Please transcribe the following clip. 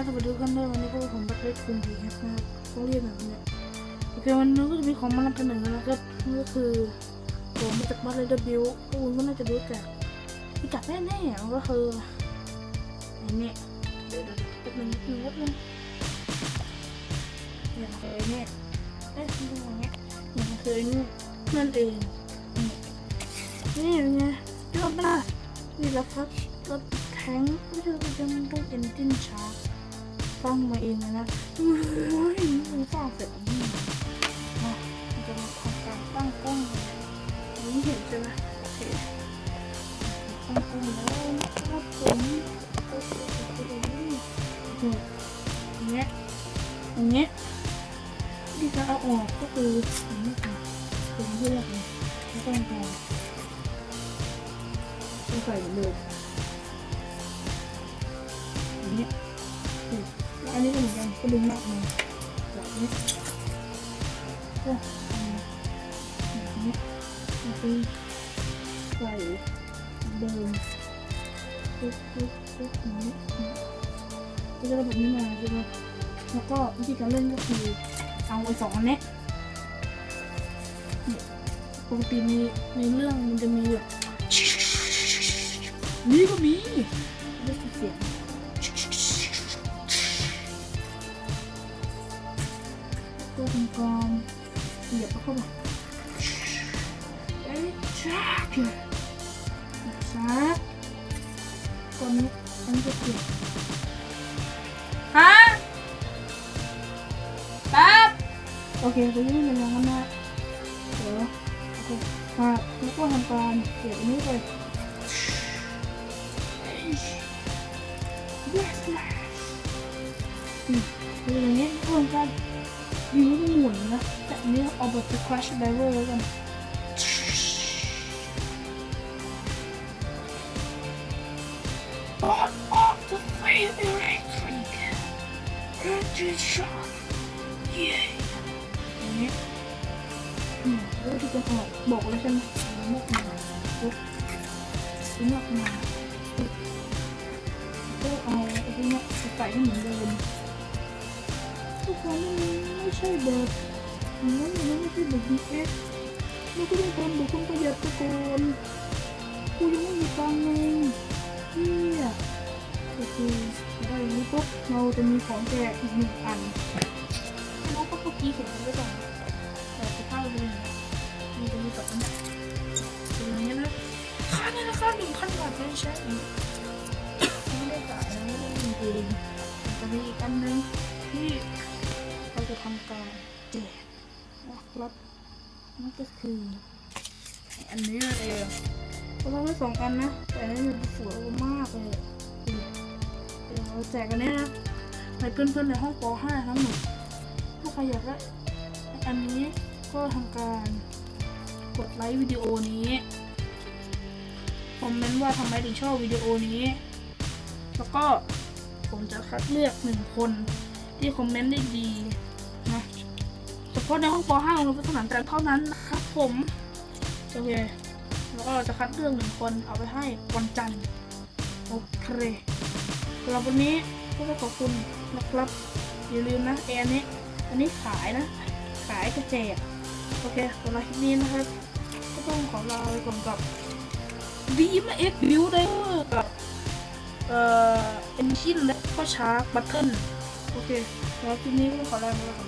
สวัสดีทุกท่านด้วยวันนี้พวกผมบัตรเล็กกรุงศรีนะครับต้องเรียกแบบนี้โอเควันนี้ก็จะมีของมานำเสนอนะครับนี่ก็คือผมมาจากบัตรเล็กบิวพวกคุณก็น่าจะรู้จักแน่ๆมันก็คือไอ้นี่เดี๋ยวแป๊บนึงอย่างไอ้นี่ดูอย่างเงี้ยอย่างคือนี่นั่นเองนี่เป็นไงยอดมากนี่แหละครับรถแข็งไม่ใช่รถยนต์ต้องเป็นจิ้นชาสร้างมาเองนะมันสร้างเสร็จนี่นะมันจะมาทำการตั้งกล้องนี่เห็นใช่ไหมโอเคตั้งกล้องแล้วนะครับผมอย่างเงี้ยที่จะเอาออกก็คืออย่างนี้ค่ะเป็นเลือกเลยไม่ต้องพอใส่เลยอย่างนี้อันนี้ก็เหมือนกันก็ดึงออกมาแบบนี้ก็แบบนี้แล้วก็ใส่เดิมปุ๊บอย่างนี้ก็จะแบบนี้มาใช่ไหมแล้วก็วิธีการเล่นก็คือเอาไอ้สองอันนี้ปกติในเรื่องมันจะมีแบบนี่ก็มีได้เสียงก็ทำการเหยียบเข้าไปชักตอนนี้มันจะเปลี่ยนฮะครับโอเคไปยื่นเป็นอย่างนั้นนะเดี๋ยวโอเคมาแล้วก็ทำการเปลี่ยนอันนี้ไปคืออย่างนี้เพิ่มกันวิวต้องหมุนนะแต่อันนี้เอาแบบคราชไดเวอร์แล้วกันthe fire electric energy shock อย่างนี้แล้วที่จะออกบอกแล้วใช่ไหมเลือกมาปุ๊บเลือกมาก็เอาไอ้พวกนี้ใส่ให้เหมือนเดิมทุกคนไม่ใช่แบบมันไม่ใช่แบบ BS เราก็ต้องทำแบบต้องประหยัดก่อนกูยังไม่มีตังค์เลยเนี่ยโอเคได้อย่างนี้ปุ๊บเราจะมีของแจกอีก1 อันแล้วก็เมื่อกี้เห็นกันด้วยกันแต่จะเข้าเลยมีจะมี2 อันเป็นอย่างนี้นะค่านี่ราคา1,000 บาทไม่ใช่ไม่ได้จ่ายนะไม่ได้จริงๆจะมีอีกอันนึงที่เราจะทำการแจกนะครับนั่นก็คืออันนี้นั่นเองเราได้2 อันนะแต่อันนี้มันสวยมากเลยเดี๋ยวเราแจกกันนี้นะในเพื่อนๆในห้องป .5 ทั้งหมดถ้าใครอยากได้อันนี้ก็ทำการกดไลค์วิดีโอนี้คอมเมนต์ว่าทำไมถึงชอบวิดีโอนี้แล้วก็ผมจะคัดเลือก1 คนที่คอมเมนต์ได้ดีนะเฉพาะในห้องป .5 ของเราเป็นสถานแต่เท่านั้นนะครับผมโอเคแล้วก็จะคัดเลือก1 คนเอาไปให้วันจันทร์โอเคสำหรับวันนี้ก็ขอบคุณนะครับอย่าลืมนะอันนี้ขายนะขายจะแจกโอเคสำหรับคลิปนี้นะครับก็ต้องขอลาไปก่อนกับ VMX Builder กับEngine และก็ Shark Battle โอเคสำหรับคลิปนี้ก็ขอลาไปก่อน